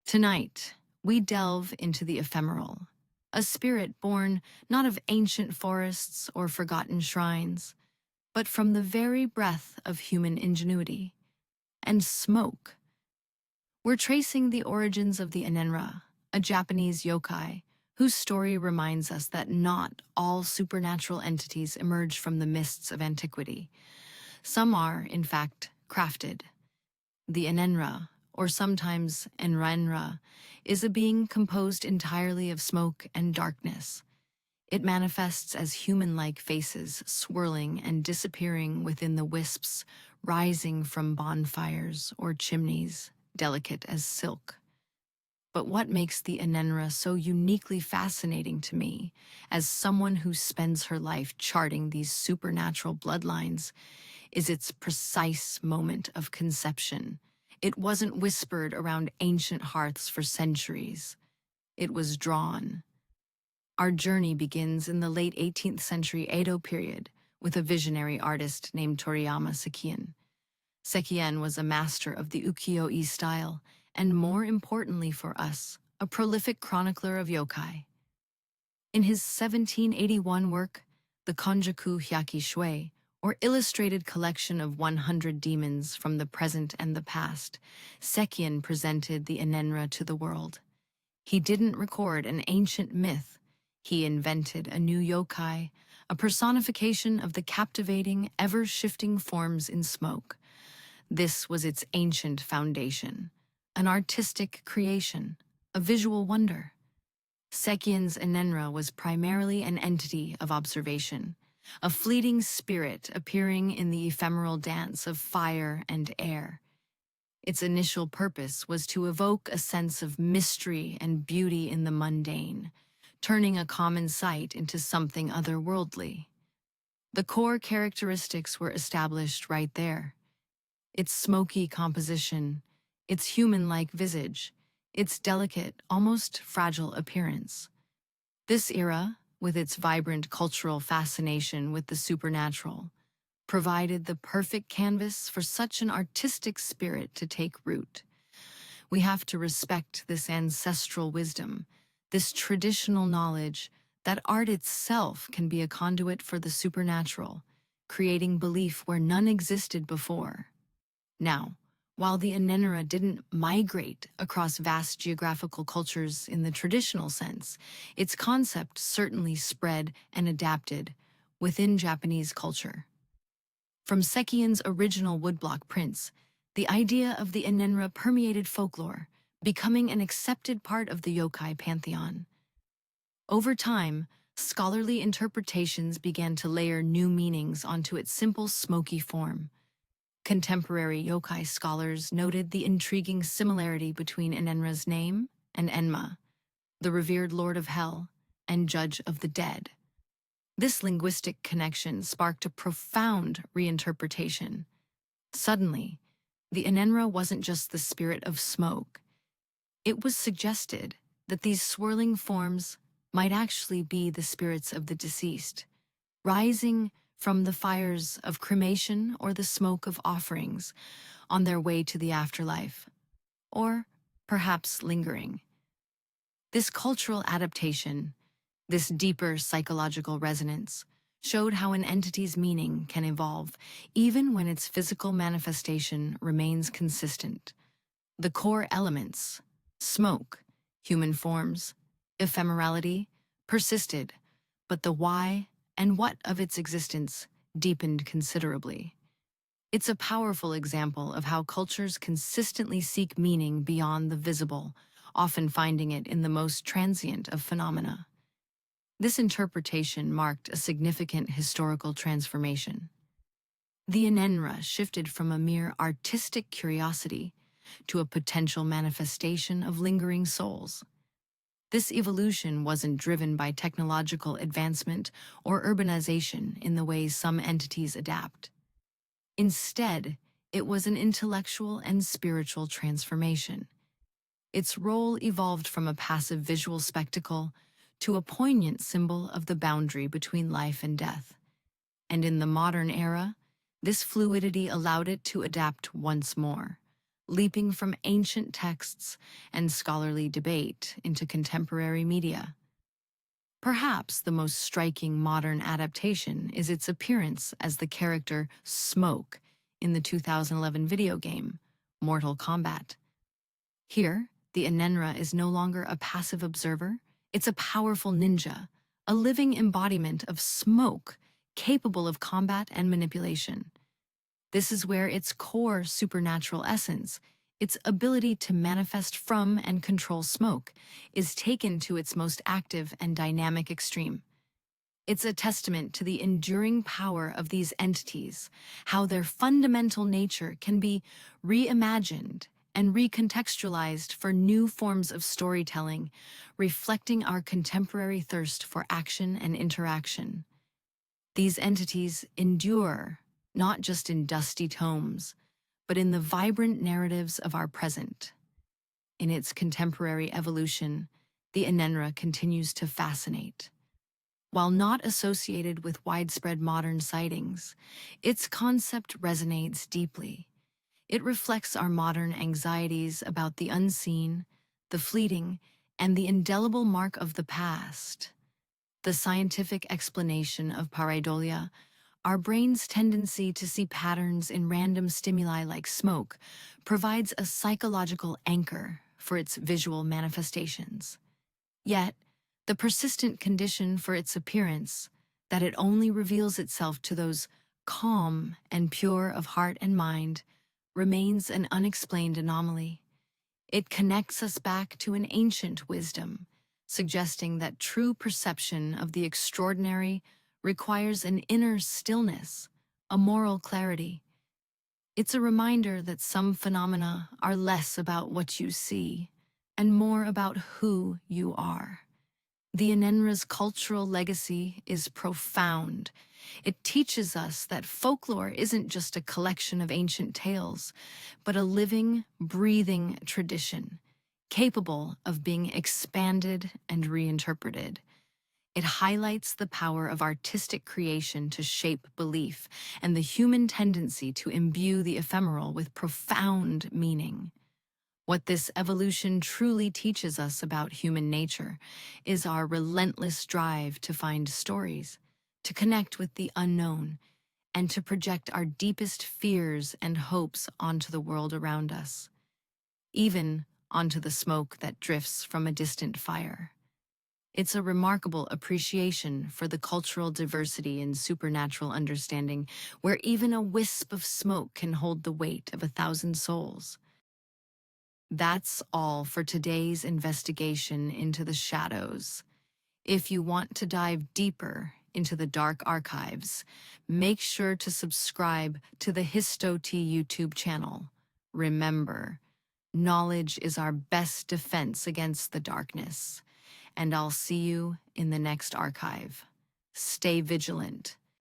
Tonight, we delve into the ephemeral, a spirit born not of ancient forests or forgotten shrines, but from the very breath of human ingenuity and smoke. We're tracing the origins of the Enenra, a Japanese yokai, whose story reminds us that not all supernatural entities emerge from the mists of antiquity. Some are, in fact, crafted. The Enenra, or sometimes Enenra, is a being composed entirely of smoke and darkness. It manifests as human-like faces swirling and disappearing within the wisps rising from bonfires or chimneys, delicate as silk. But what makes the Enenra so uniquely fascinating to me, as someone who spends her life charting these supernatural bloodlines, is its precise moment of conception. It wasn't whispered around ancient hearths for centuries. It was drawn. Our journey begins in the late 18th century Edo period with a visionary artist named Toriyama Sekien. Sekien was a master of the ukiyo-e style, and more importantly for us, a prolific chronicler of yokai. In his 1781 work, the Konjaku Hyaki Shui, or illustrated collection of 100 demons from the present and the past, Sekien presented the Enenra to the world. He didn't record an ancient myth. He invented a new yokai, a personification of the captivating, ever-shifting forms in smoke. This was its ancient foundation, an artistic creation, a visual wonder. Sekien's Enenra was primarily an entity of observation, a fleeting spirit appearing in the ephemeral dance of fire and air. Its initial purpose was to evoke a sense of mystery and beauty in the mundane, turning a common sight into something otherworldly. The core characteristics were established right there. Its smoky composition, its human-like visage, its delicate, almost fragile appearance. This era, with its vibrant cultural fascination with the supernatural, provided the perfect canvas for such an artistic spirit to take root. We have to respect this ancestral wisdom, this traditional knowledge that art itself can be a conduit for the supernatural, creating belief where none existed before. Now, while the Enenra didn't migrate across vast geographical cultures in the traditional sense, its concept certainly spread and adapted within Japanese culture. From Sekien's original woodblock prints, the idea of the Enenra permeated folklore, becoming an accepted part of the yokai pantheon. Over time, scholarly interpretations began to layer new meanings onto its simple smoky form. Contemporary yokai scholars noted the intriguing similarity between Enenra's name and Enma, the revered lord of hell and judge of the dead. This linguistic connection sparked a profound reinterpretation. Suddenly, the Enenra wasn't just the spirit of smoke. It was suggested that these swirling forms might actually be the spirits of the deceased, rising from the fires of cremation or the smoke of offerings on their way to the afterlife, or perhaps lingering. This cultural adaptation, this deeper psychological resonance, showed how an entity's meaning can evolve even when its physical manifestation remains consistent. The core elements, smoke, human forms, ephemerality, persisted, but the why and what of its existence deepened considerably. It's a powerful example of how cultures consistently seek meaning beyond the visible, often finding it in the most transient of phenomena. This interpretation marked a significant historical transformation. The Enenra shifted from a mere artistic curiosity to a potential manifestation of lingering souls. This evolution wasn't driven by technological advancement or urbanization in the way some entities adapt. Instead, it was an intellectual and spiritual transformation. Its role evolved from a passive visual spectacle to a poignant symbol of the boundary between life and death. And in the modern era, this fluidity allowed it to adapt once more, leaping from ancient texts and scholarly debate into contemporary media. Perhaps the most striking modern adaptation is its appearance as the character Smoke in the 2011 video game, Mortal Kombat. Here, the Enenra is no longer a passive observer, it's a powerful ninja, a living embodiment of smoke, capable of combat and manipulation. This is where its core supernatural essence, its ability to manifest from and control smoke, is taken to its most active and dynamic extreme. It's a testament to the enduring power of these entities, how their fundamental nature can be reimagined and recontextualized for new forms of storytelling, reflecting our contemporary thirst for action and interaction. These entities endure, not just in dusty tomes, but in the vibrant narratives of our present. In its contemporary evolution, the Enenra continues to fascinate. While not associated with widespread modern sightings, its concept resonates deeply. It reflects our modern anxieties about the unseen, the fleeting, and the indelible mark of the past. The scientific explanation of pareidolia, our brain's tendency to see patterns in random stimuli like smoke, provides a psychological anchor for its visual manifestations. Yet, the persistent condition for its appearance, that it only reveals itself to those calm and pure of heart and mind, remains an unexplained anomaly. It connects us back to an ancient wisdom, suggesting that true perception of the extraordinary requires an inner stillness, a moral clarity. It's a reminder that some phenomena are less about what you see and more about who you are. The Enenra's cultural legacy is profound. It teaches us that folklore isn't just a collection of ancient tales, but a living, breathing tradition, capable of being expanded and reinterpreted. It highlights the power of artistic creation to shape belief and the human tendency to imbue the ephemeral with profound meaning. What this evolution truly teaches us about human nature is our relentless drive to find stories, to connect with the unknown, and to project our deepest fears and hopes onto the world around us, even onto the smoke that drifts from a distant fire. It's a remarkable appreciation for the cultural diversity in supernatural understanding, where even a wisp of smoke can hold the weight of 1,000 souls. That's all for today's investigation into the shadows. If you want to dive deeper into the dark archives, make sure to subscribe to the HistoT YouTube channel. Remember, knowledge is our best defense against the darkness, and I'll see you in the next archive. Stay vigilant